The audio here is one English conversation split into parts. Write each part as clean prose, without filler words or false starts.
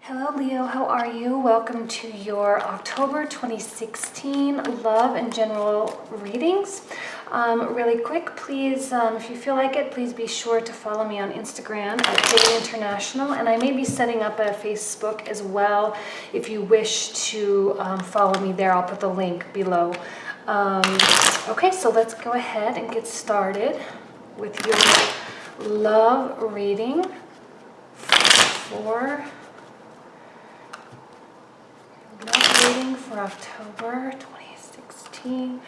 Hello Leo, how are you? Welcome to your October 2016 love and general readings. Really quick, please, if you feel like it, please be sure to follow me on Instagram at Dating International, and I may be setting up a Facebook as well. If you wish to follow me there, I'll put the link below. Okay, so let's go ahead and get started with your love reading for October 2016.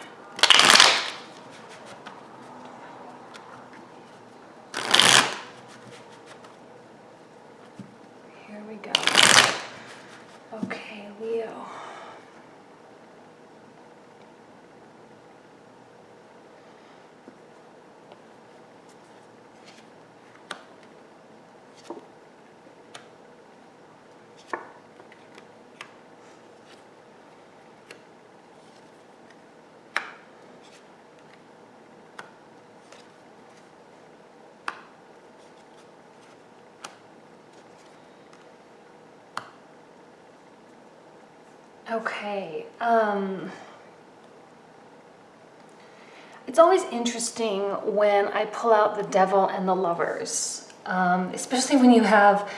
Here we go. Okay, Leo. Okay, it's always interesting when I pull out the Devil and the Lovers, especially when you have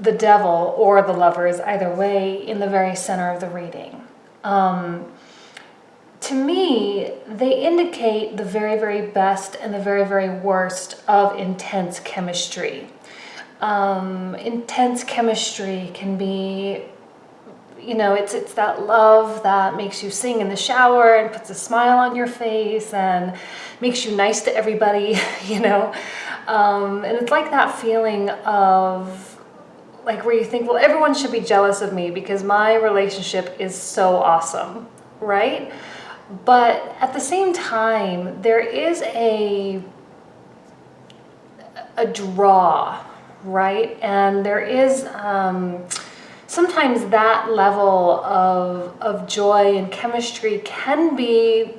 the Devil or the Lovers, either way, in the very center of the reading. To me, they indicate the very, very best and the very, very worst of intense chemistry. Intense chemistry can be, you know, it's that love that makes you sing in the shower and puts a smile on your face and makes you nice to everybody, you know. And it's like that feeling of, like, where you think, well, everyone should be jealous of me because my relationship is so awesome, right? But at the same time, there is a draw, right? And there is sometimes that level of joy and chemistry can be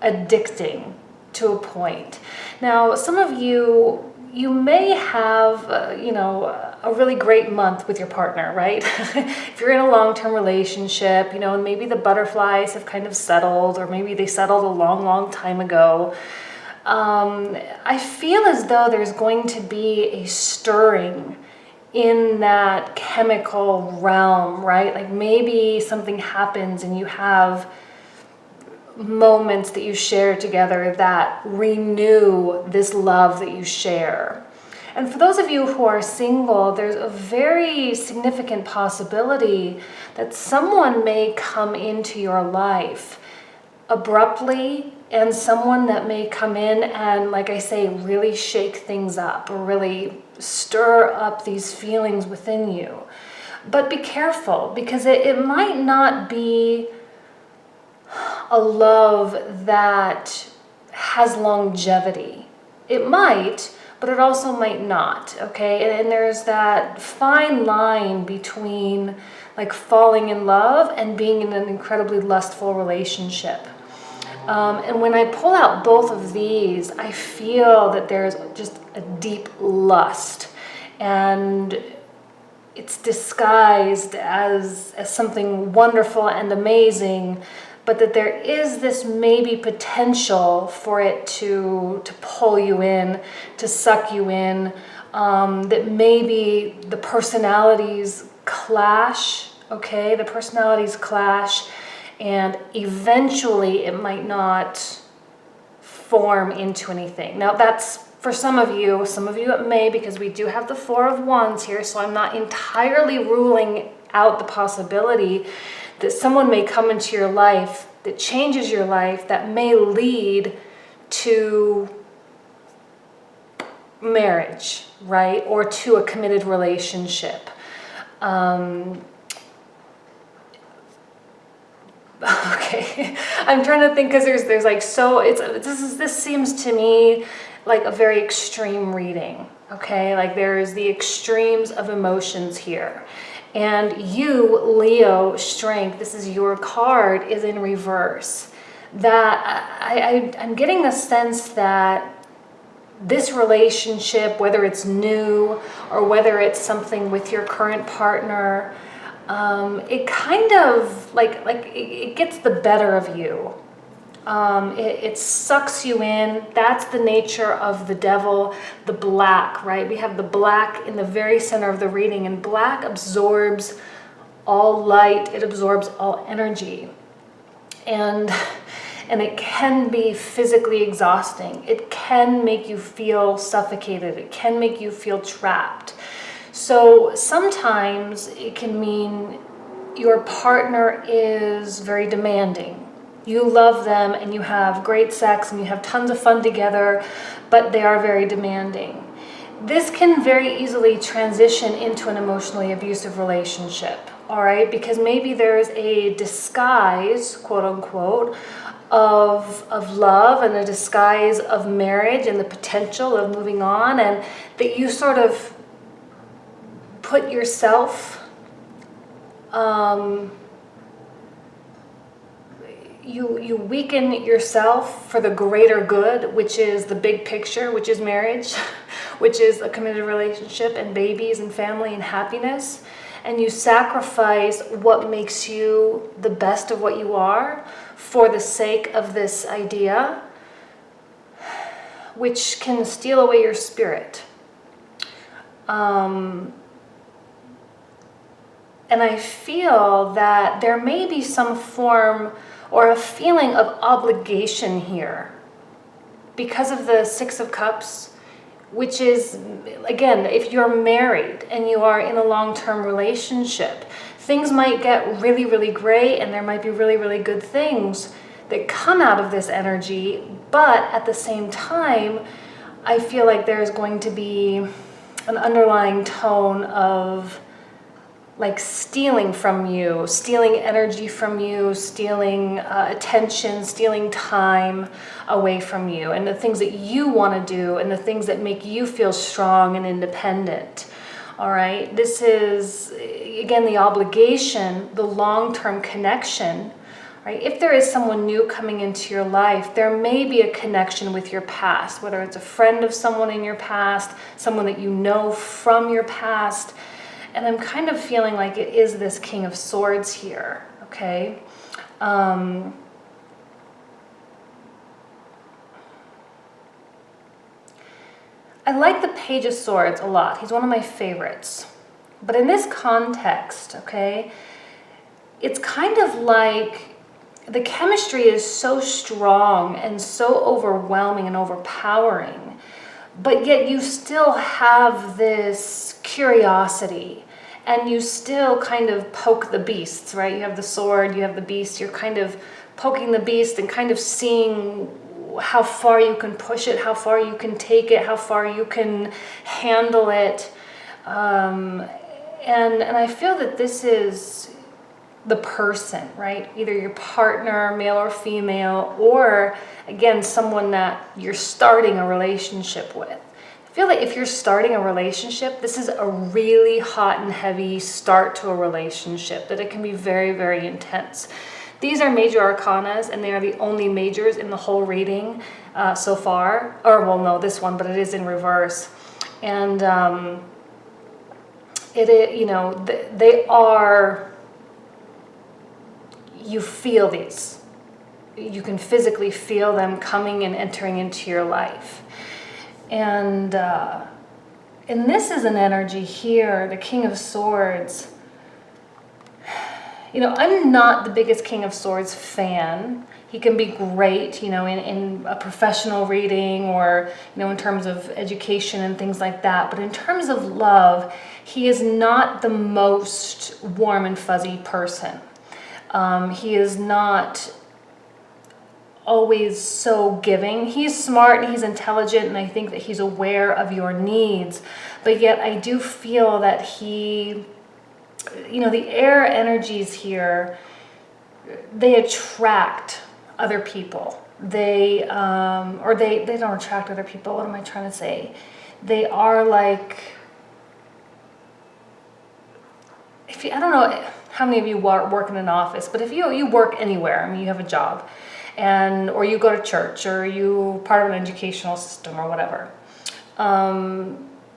addicting to a point. Now, some of you may have, you know, a really great month with your partner, right? If you're in a long-term relationship, you know, and maybe the butterflies have kind of settled, or maybe they settled a long, long time ago. I feel as though there's going to be a stirring in that chemical realm, right? Like maybe something happens and you have moments that you share together that renew this love that you share. And for those of you who are single, there's a very significant possibility that someone may come into your life abruptly, and someone that may come in and, like I say, really shake things up or really stir up these feelings within you. But be careful, because it might not be a love that has longevity. It might, but it also might not, okay? And there's that fine line between like falling in love and being in an incredibly lustful relationship. And when I pull out both of these, I feel that there's just a deep lust, and it's disguised as something wonderful and amazing, but that there is this maybe potential for it to pull you in, to suck you in, that maybe the personalities clash, okay? The personalities clash, and eventually it might not form into anything. Now that's for some of you it may, because we do have the Four of Wands here, so I'm not entirely ruling out the possibility that someone may come into your life that changes your life, that may lead to marriage, right? Or to a committed relationship. Okay, I'm trying to think, because there's like, so this seems to me like a very extreme reading, okay? Like there's the extremes of emotions here. And you, Leo, Strength, this is your card, is in reverse. That I'm getting the sense that this relationship, whether it's new or whether it's something with your current partner, it kind of it gets the better of you. It sucks you in. That's the nature of the devil, the black, right? We have the black in the very center of the reading, and black absorbs all light. It absorbs all energy. And it can be physically exhausting. It can make you feel suffocated. It can make you feel trapped. So sometimes it can mean your partner is very demanding. You love them and you have great sex and you have tons of fun together, but they are very demanding. This can very easily transition into an emotionally abusive relationship, all right? Because maybe there's a disguise, quote unquote, of love and a disguise of marriage and the potential of moving on, and that you sort of put yourself you weaken yourself for the greater good, which is the big picture, which is marriage, which is a committed relationship and babies and family and happiness. And you sacrifice what makes you the best of what you are for the sake of this idea, which can steal away your spirit. And I feel that there may be some form or a feeling of obligation here because of the Six of Cups, which is, again, if you're married and you are in a long-term relationship, things might get really, really great and there might be really, really good things that come out of this energy, but at the same time, I feel like there's going to be an underlying tone of like stealing from you, stealing energy from you, stealing attention, stealing time away from you, and the things that you want to do and the things that make you feel strong and independent. All right, this is, again, the obligation, the long-term connection. Right? If there is someone new coming into your life, there may be a connection with your past, whether it's a friend of someone in your past, someone that you know from your past. And I'm kind of feeling like it is this King of Swords here, okay? I like the Page of Swords a lot. He's one of my favorites. But in this context, okay, it's kind of like the chemistry is so strong and so overwhelming and overpowering, but yet you still have this curiosity and you still kind of poke the beasts, right? You have the sword, you have the beast, you're kind of poking the beast and kind of seeing how far you can push it, how far you can take it, how far you can handle it. And I feel that this is the person, right? Either your partner, male or female, or again, someone that you're starting a relationship with. I feel like if you're starting a relationship, this is a really hot and heavy start to a relationship, that it can be very, very intense. These are major arcanas, and they are the only majors in the whole reading so far. Or, well, no, this one, but it is in reverse. And you know, they are, you feel these. You can physically feel them coming and entering into your life. And this is an energy here, the King of Swords. You know, I'm not the biggest King of Swords fan. He can be great, you know, in a professional reading or, you know, in terms of education and things like that. But in terms of love, he is not the most warm and fuzzy person. He is not always so giving. He's smart and he's intelligent, and I think that he's aware of your needs. But yet I do feel that he, you know, the air energies here, they attract other people. They don't attract other people. What am I trying to say? They are like, I don't know how many of you work in an office, but if you work anywhere, I mean, you have a job, or you go to church, or you part of an educational system or whatever.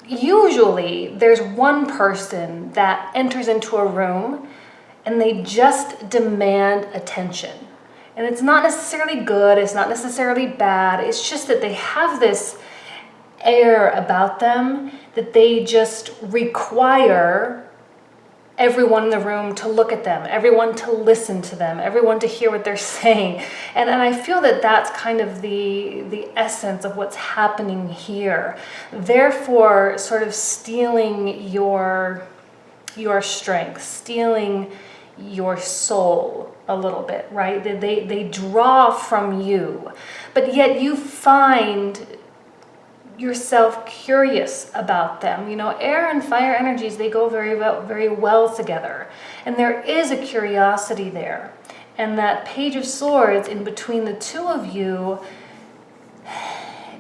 Usually there's one person that enters into a room and they just demand attention. And it's not necessarily good, it's not necessarily bad, it's just that they have this air about them that they just require everyone in the room to look at them, everyone to listen to them, everyone to hear what they're saying. And I feel that that's kind of the essence of what's happening here. Therefore, sort of stealing your strength, stealing your soul a little bit, right? They draw from you, but yet you find yourself curious about them. You know, air and fire energies, they go very well together. And there is a curiosity there. And that Page of Swords in between the two of you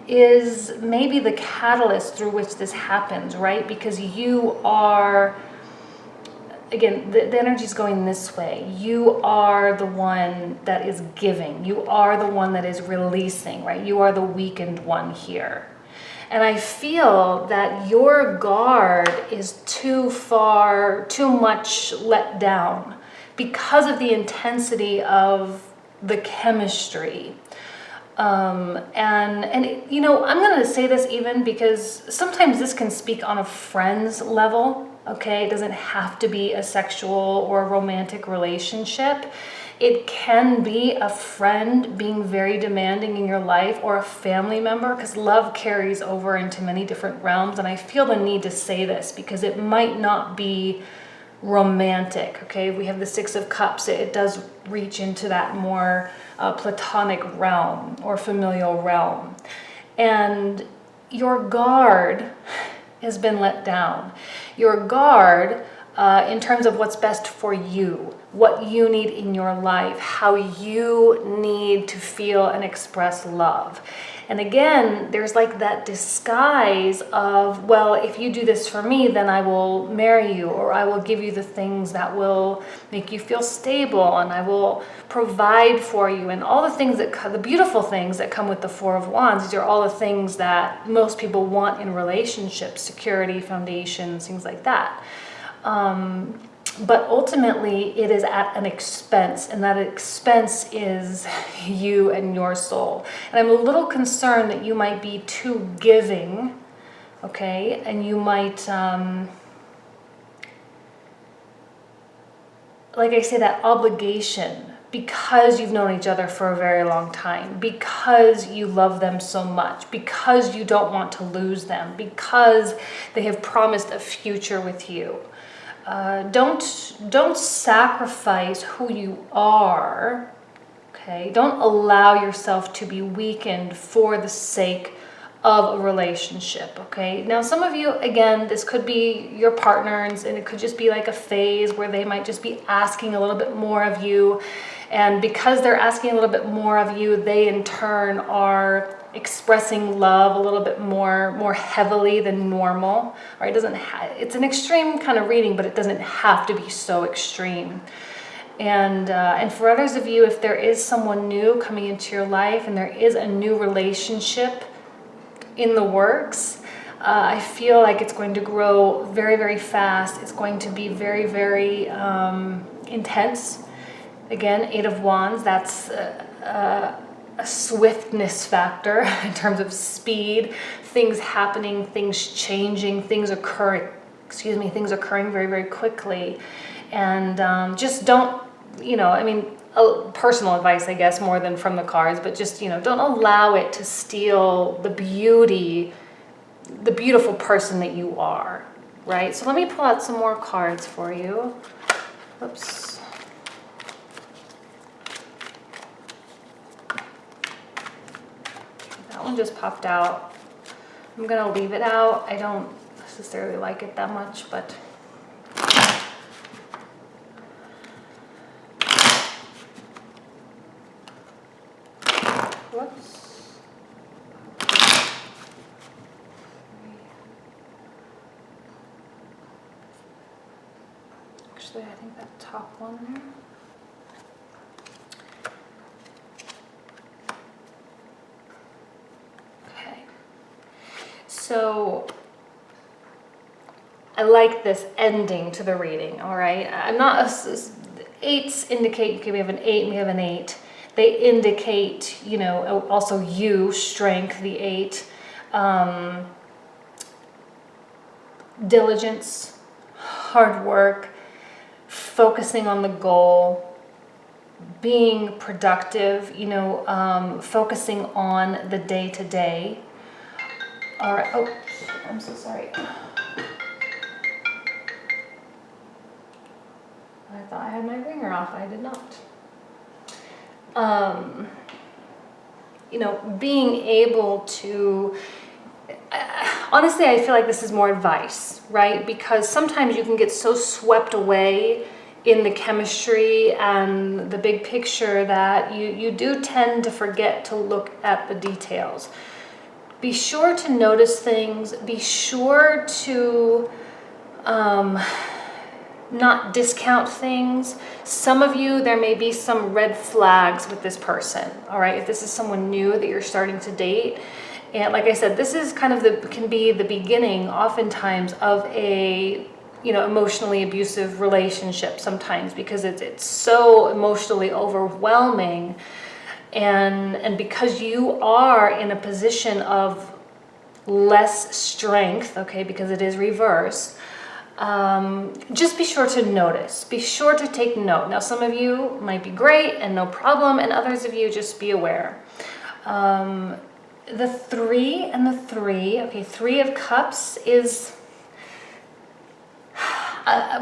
is maybe the catalyst through which this happens, right? Because you are, again, the energy is going this way. You are the one that is giving. You are the one that is releasing, right? You are the weakened one here. And I feel that your guard is too much let down because of the intensity of the chemistry. And you know, I'm going to say this even because sometimes this can speak on a friend's level, okay? It doesn't have to be a sexual or a romantic relationship. It can be a friend being very demanding in your life, or a family member, because love carries over into many different realms. And I feel the need to say this because it might not be romantic, okay? We have the Six of Cups. It does reach into that more platonic realm or familial realm. And your guard has been let down. Your guard in terms of what's best for you, what you need in your life, how you need to feel and express love. And again, there's like that disguise of, well, if you do this for me, then I will marry you, or I will give you the things that will make you feel stable, and I will provide for you, and all the things the beautiful things that come with the Four of Wands. These are all the things that most people want in relationships: security, foundations, things like that. But ultimately it is at an expense, and that expense is you and your soul. And I'm a little concerned that you might be too giving, okay? And you might, like I say, that obligation, because you've known each other for a very long time, because you love them so much, because you don't want to lose them, because they have promised a future with you. Don't sacrifice who you are, okay? Don't allow yourself to be weakened for the sake of a relationship, okay? Now, some of you, again, this could be your partners, and it could just be like a phase where they might just be asking a little bit more of you. And because they're asking a little bit more of you, they in turn are expressing love a little bit more heavily than normal. Right? It's an extreme kind of reading, but it doesn't have to be so extreme. And for others of you, if there is someone new coming into your life and there is a new relationship in the works, I feel like it's going to grow very, very fast. It's going to be very, very intense. Again, Eight of Wands, that's a swiftness factor in terms of speed, things happening, things changing, things occurring very, very quickly. And just don't, personal advice, I guess, more than from the cards, but just, don't allow it to steal the beautiful person that you are, right? So let me pull out some more cards for you. Oops. That one just popped out. I'm gonna leave it out. I don't necessarily like it that much, but whoops. Actually, I think that top one there. So I like this ending to the reading, all right? I'm not, eights indicate, okay, we have an 8 and we have an 8. They indicate, you know, also you, strength, the 8. Diligence, hard work, focusing on the goal, being productive, you know, focusing on the day-to-day. All right, oh, I'm so sorry. I thought I had my ringer off, I did not. You know, being able to, honestly, I feel like this is more advice, right? Because sometimes you can get so swept away in the chemistry and the big picture that you do tend to forget to look at the details. Be sure to notice things. Be sure to not discount things. Some of you, there may be some red flags with this person, all right? If this is someone new that you're starting to date, and like I said, this is kind of can be the beginning oftentimes of a, you know, emotionally abusive relationship sometimes, because it's so emotionally overwhelming, and because you are in a position of less strength, okay, because it is reverse. Just be sure to notice, be sure to take note. Now, some of you might be great and no problem, and others of you just be aware. The 3 and the 3, okay, 3 of Cups is,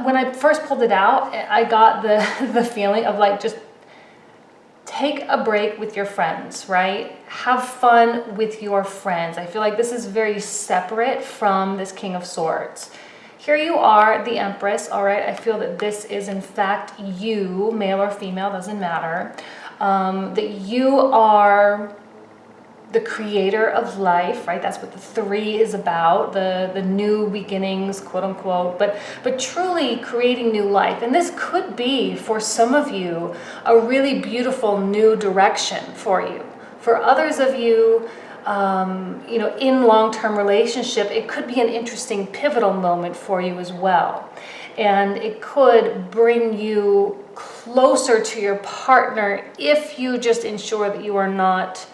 when I first pulled it out, I got the feeling of like, just take a break with your friends, right? Have fun with your friends. I feel like this is very separate from this King of Swords. Here you are, the Empress, all right? I feel that this is in fact you, male or female, doesn't matter. That you are the creator of life, right? That's what the 3 is about, the new beginnings, quote unquote, but truly creating new life. And this could be, for some of you, a really beautiful new direction for you. For others of you, you know, in long-term relationship, it could be an interesting pivotal moment for you as well. And it could bring you closer to your partner if you just ensure that you are not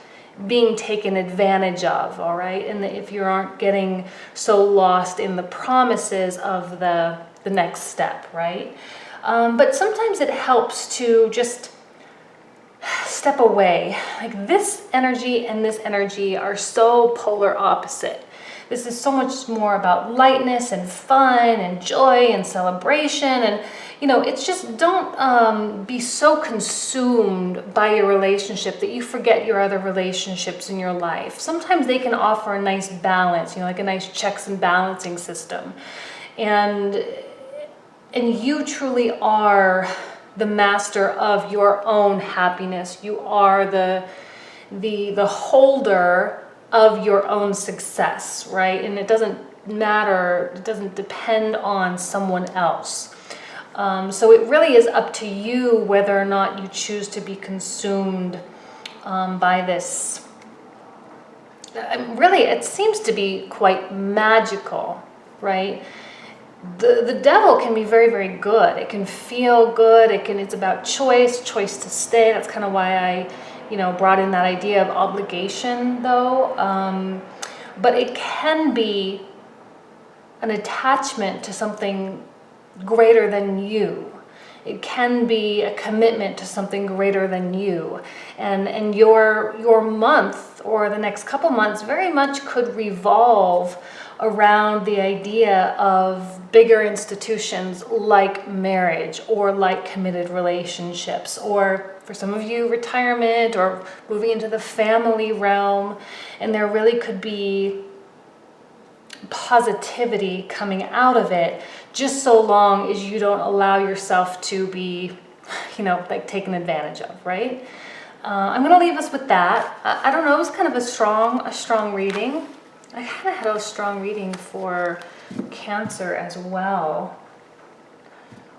being taken advantage of, all right? And if you aren't getting so lost in the promises of the next step, right? But sometimes it helps to just step away. Like this energy and this energy are so polar opposite. This is so much more about lightness and fun and joy and celebration. And, you know, it's just don't be so consumed by your relationship that you forget your other relationships in your life. Sometimes they can offer a nice balance, you know, like a nice checks and balancing system. And you truly are the master of your own happiness. You are the holder of your own success, right? And it doesn't matter, it doesn't depend on someone else. So it really is up to you whether or not you choose to be consumed by this. Really, it seems to be quite magical, right? The devil can be very, very good. It can feel good. It's about choice to stay. That's kind of why I, you know, brought in that idea of obligation, though. But it can be an attachment to something greater than you. It can be a commitment to something greater than you. And your month or the next couple months very much could revolve around the idea of bigger institutions like marriage or like committed relationships, or for some of you, retirement or moving into the family realm. And there really could be positivity coming out of it, just so long as you don't allow yourself to be, you know, like taken advantage of, right? I'm going to leave us with that. I don't know, it was kind of a strong reading. I kind of had a strong reading for Cancer as well.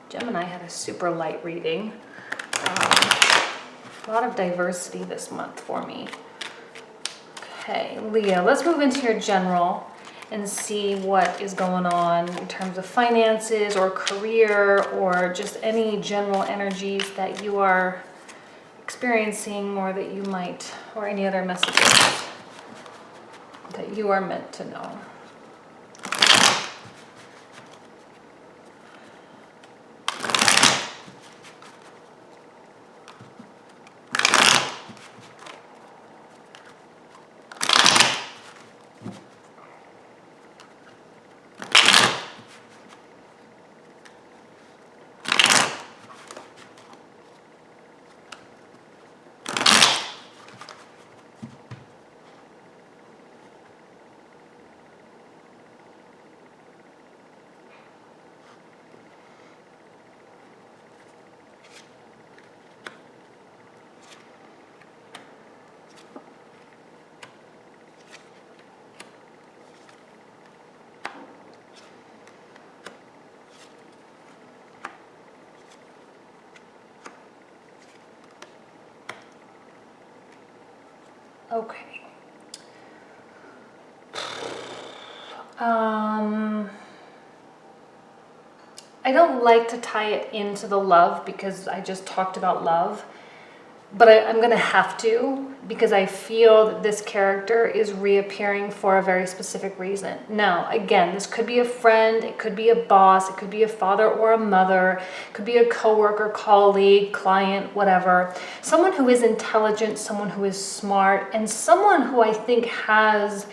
Gemini had a super light reading. A lot of diversity this month for me. Okay, Leo, let's move into your general. and see what is going on in terms of finances or career or just any general energies that you are experiencing, or that you might, or any other messages that you are meant to know. Okay. I don't like to tie it into the love because I just talked about love, but I'm going to have to, because I feel that this character is reappearing for a very specific reason. Now, again, this could be a friend, it could be a boss, it could be a father or a mother, it could be a coworker, colleague, client, whatever. Someone who is intelligent, someone who is smart, and someone who I think has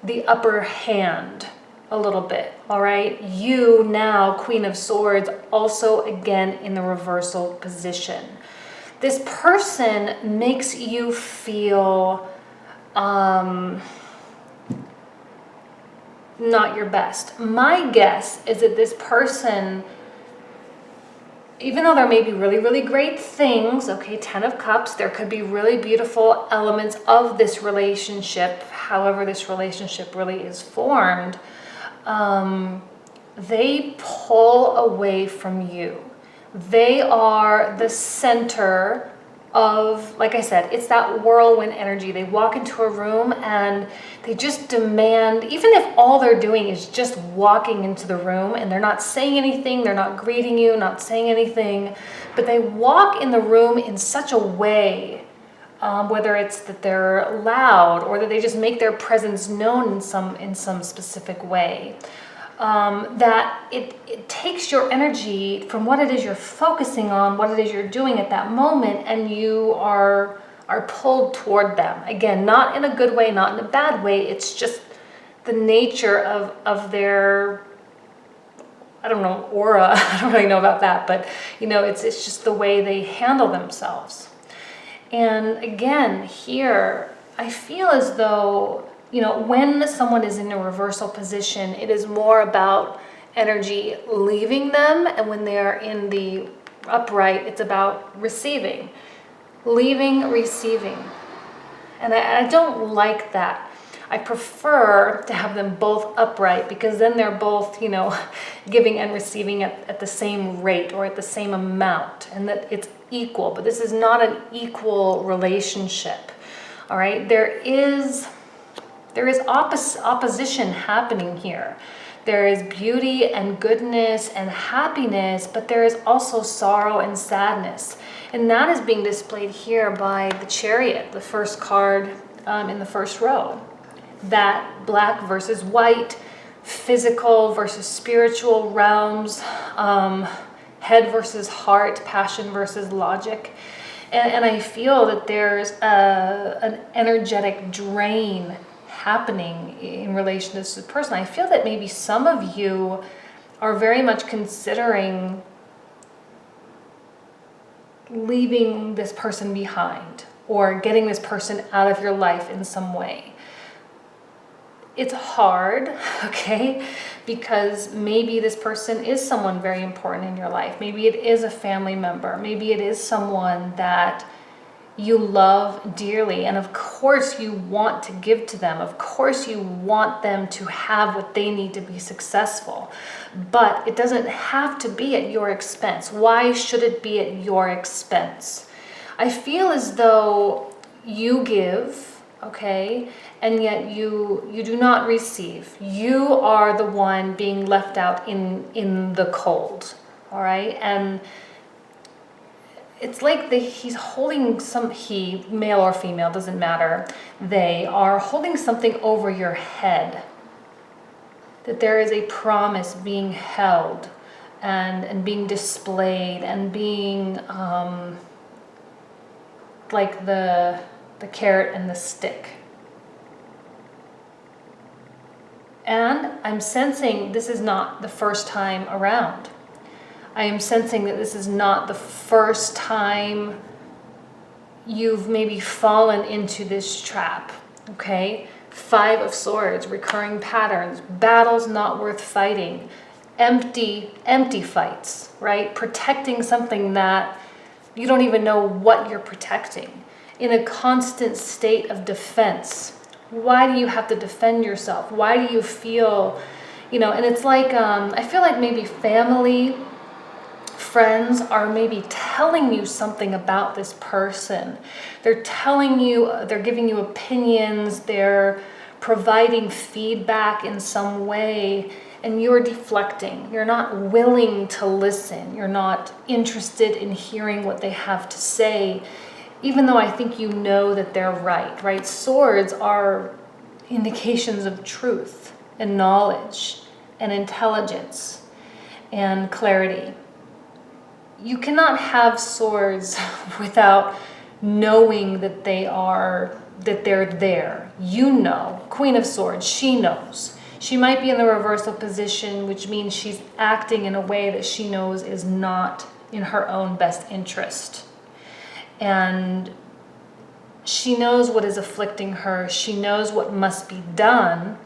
the upper hand a little bit, all right? You now, Queen of Swords, also again in the reversal position. This person makes you feel not your best. My guess is that this person, even though there may be really, really great things, okay, 10 of Cups, there could be really beautiful elements of this relationship, however this relationship really is formed, they pull away from you. They are the center of, like I said, it's that whirlwind energy. They walk into a room and they just demand, even if all they're doing is just walking into the room and they're not saying anything, they're not greeting you, not saying anything, but they walk in the room in such a way, whether it's that they're loud or that they just make their presence known in some specific way, that it takes your energy from what it is you're focusing on, what it is you're doing at that moment, and you are pulled toward them. Again, not in a good way, not in a bad way. It's just the nature of their, I don't know, aura. I don't really know about that, but it's just the way they handle themselves. And again, here, I feel as though, when someone is in a reversal position, it is more about energy leaving them. And when they're in the upright, it's about receiving, leaving, receiving. And I don't like that. I prefer to have them both upright, because then they're both, giving and receiving at the same rate or at the same amount, and that it's equal. But this is not an equal relationship. All right, there is opposition happening here. There is beauty and goodness and happiness, but there is also sorrow and sadness. And that is being displayed here by the Chariot, the first card in the first row. That black versus white, physical versus spiritual realms, head versus heart, passion versus logic. And I feel that there's an energetic drain happening in relation to this person. I feel that maybe some of you are very much considering leaving this person behind or getting this person out of your life in some way. It's hard, okay, because maybe this person is someone very important in your life. Maybe it is a family member. Maybe it is someone that you love dearly. And of course you want to give to them. Of course you want them to have what they need to be successful. But it doesn't have to be at your expense. Why should it be at your expense? I feel as though you give okay? And yet you do not receive. You are the one being left out in the cold, all right? And it's like he's holding male or female, doesn't matter. They are holding something over your head. That there is a promise being held and being displayed and being like the carrot and the stick. And I'm sensing this is not the first time around. I am sensing that this is not the first time you've maybe fallen into this trap, okay? 5 of Swords, recurring patterns, battles not worth fighting, empty fights, right? Protecting something that you don't even know what you're protecting. In a constant state of defense. Why do you have to defend yourself? Why do you feel, and it's like, I feel like maybe family, friends are maybe telling you something about this person. They're telling you, they're giving you opinions, they're providing feedback in some way, and you're deflecting. You're not willing to listen. You're not interested in hearing what they have to say, even though I think you know that they're right? Swords are indications of truth and knowledge and intelligence and clarity. You cannot have swords without knowing that they're there. Queen of Swords, she knows. She might be in the reversal position, which means she's acting in a way that she knows is not in her own best interest. And she knows what is afflicting her. She knows what must be done.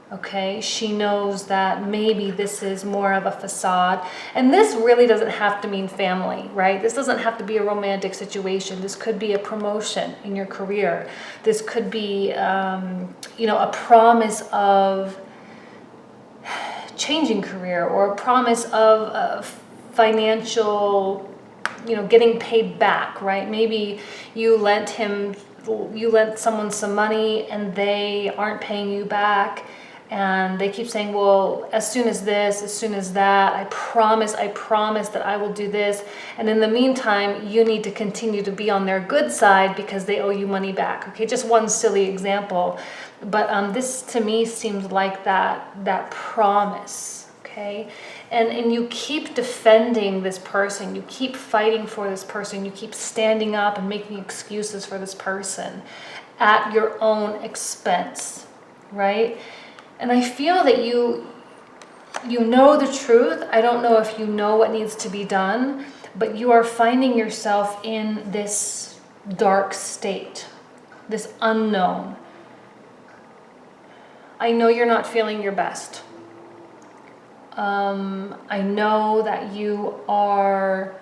Okay, she knows that maybe this is more of a facade. And this really doesn't have to mean family, right? This doesn't have to be a romantic situation. This could be a promotion in your career. This could be, a promise of changing career, or a promise of financial, getting paid back, right? Maybe you lent someone some money and they aren't paying you back. And they keep saying, well, as soon as this, as soon as that, I promise that I will do this. And in the meantime, you need to continue to be on their good side because they owe you money back. Okay, just one silly example. But this to me seems like that promise, okay? And you keep defending this person. You keep fighting for this person. You keep standing up and making excuses for this person at your own expense, right? And I feel that you know the truth. I don't know if you know what needs to be done, but you are finding yourself in this dark state, this unknown. I know you're not feeling your best. I know that you are,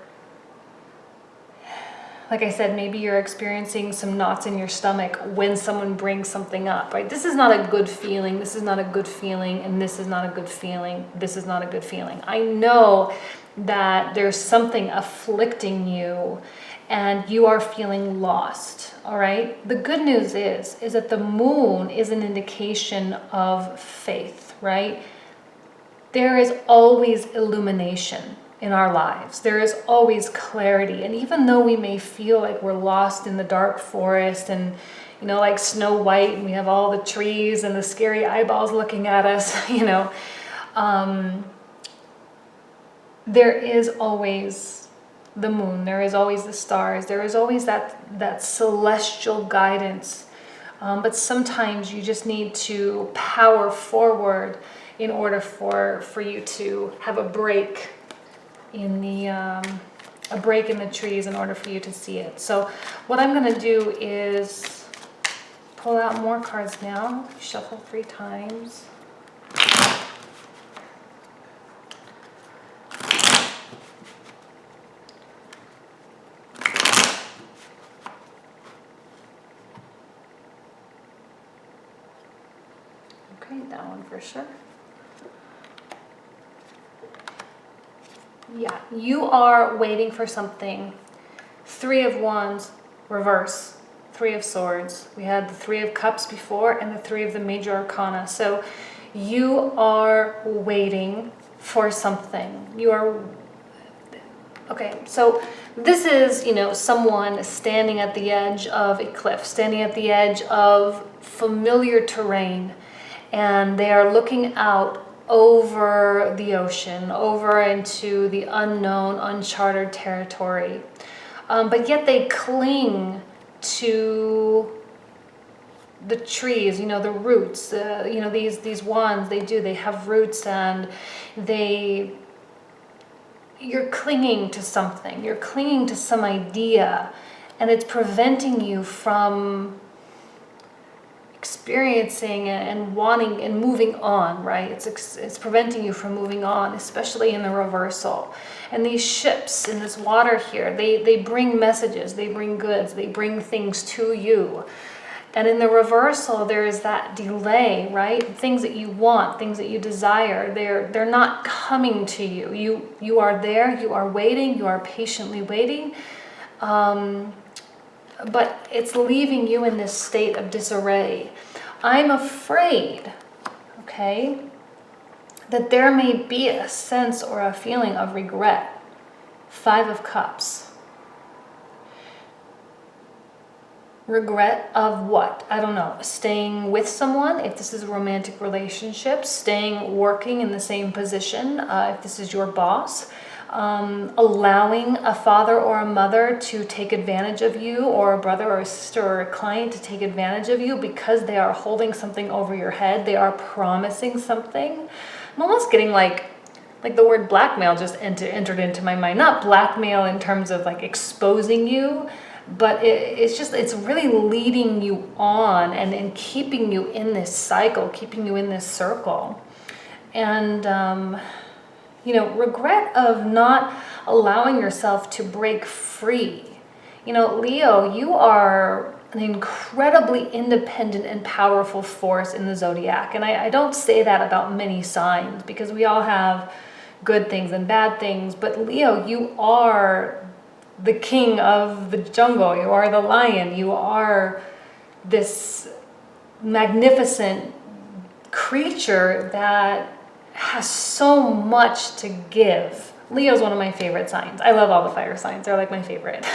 like I said, maybe you're experiencing some knots in your stomach when someone brings something up, right? This is not a good feeling. This is not a good feeling. And this is not a good feeling. This is not a good feeling. I know that there's something afflicting you and you are feeling lost, all right? The good news is that the moon is an indication of faith, right? There is always illumination in our lives. There is always clarity. And even though we may feel like we're lost in the dark forest and, like Snow White, and we have all the trees and the scary eyeballs looking at us, there is always the moon. There is always the stars. There is always that celestial guidance. But sometimes you just need to power forward in order for you to have a break in the trees in order for you to see it. So what I'm going to do is pull out more cards now, shuffle 3 times. Okay, that one for sure. Yeah, you are waiting for something. 3 of Wands, reverse. Three of Swords. We had the Three of Cups before and the Three of the Major Arcana. So you are waiting for something. You are, okay, so this is, someone standing at the edge of a cliff, standing at the edge of familiar terrain, and they are looking out over the ocean, over into the unknown, uncharted territory. But yet they cling to the trees, the roots, these wands, they have roots, and you're clinging to something, you're clinging to some idea, and it's preventing you from experiencing and wanting and moving on, right? It's preventing you from moving on, especially in the reversal. And these ships in this water here, they bring messages, they bring goods, they bring things to you. And in the reversal, there is that delay, right? Things that you want, things that you desire, they're not coming to you. You are there, you are waiting, you are patiently waiting. But it's leaving you in this state of disarray. I'm afraid, okay, that there may be a sense or a feeling of regret. Five of Cups. Regret of what? I don't know. Staying with someone, if this is a romantic relationship, working in the same position, if this is your boss, allowing a father or a mother to take advantage of you, or a brother or a sister or a client to take advantage of you because they are holding something over your head, they are promising something. I'm almost getting like the word blackmail just entered into my mind. Not blackmail in terms of like exposing you, but it's really leading you on and keeping you in this cycle, keeping you in this circle. And regret of not allowing yourself to break free. Leo, you are an incredibly independent and powerful force in the zodiac. And I don't say that about many signs, because we all have good things and bad things. But Leo, you are the king of the jungle. You are the lion. You are this magnificent creature that has so much to give. Leo's one of my favorite signs. I love all the fire signs. They're like my favorite.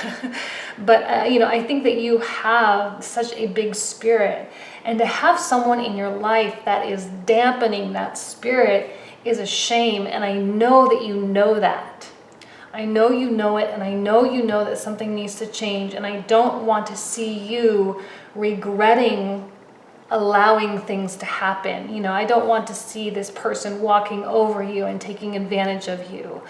But, I think that you have such a big spirit. And to have someone in your life that is dampening that spirit is a shame. And I know that you know that. I know you know it, and I know you know that something needs to change. And I don't want to see you regretting allowing things to happen. I don't want to see this person walking over you and taking advantage of you.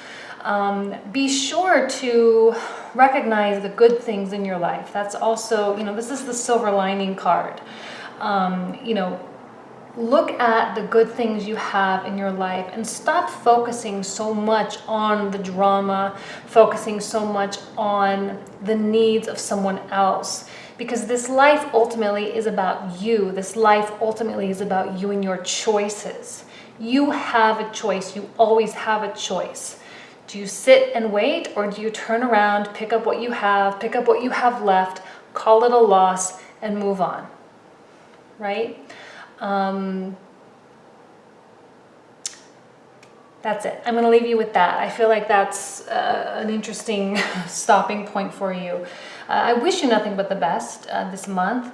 Be sure to recognize the good things in your life. That's also, this is the silver lining card. Look at the good things you have in your life and stop focusing so much on the drama, focusing so much on the needs of someone else. Because this life ultimately is about you. This life ultimately is about you and your choices. You have a choice. You always have a choice. Do you sit and wait, or do you turn around, pick up what you have left, call it a loss, and move on? Right? That's it. I'm going to leave you with that. I feel like that's an interesting stopping point for you. I wish you nothing but the best this month.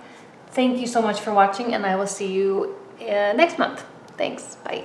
Thank you so much for watching, and I will see you next month. Thanks. Bye.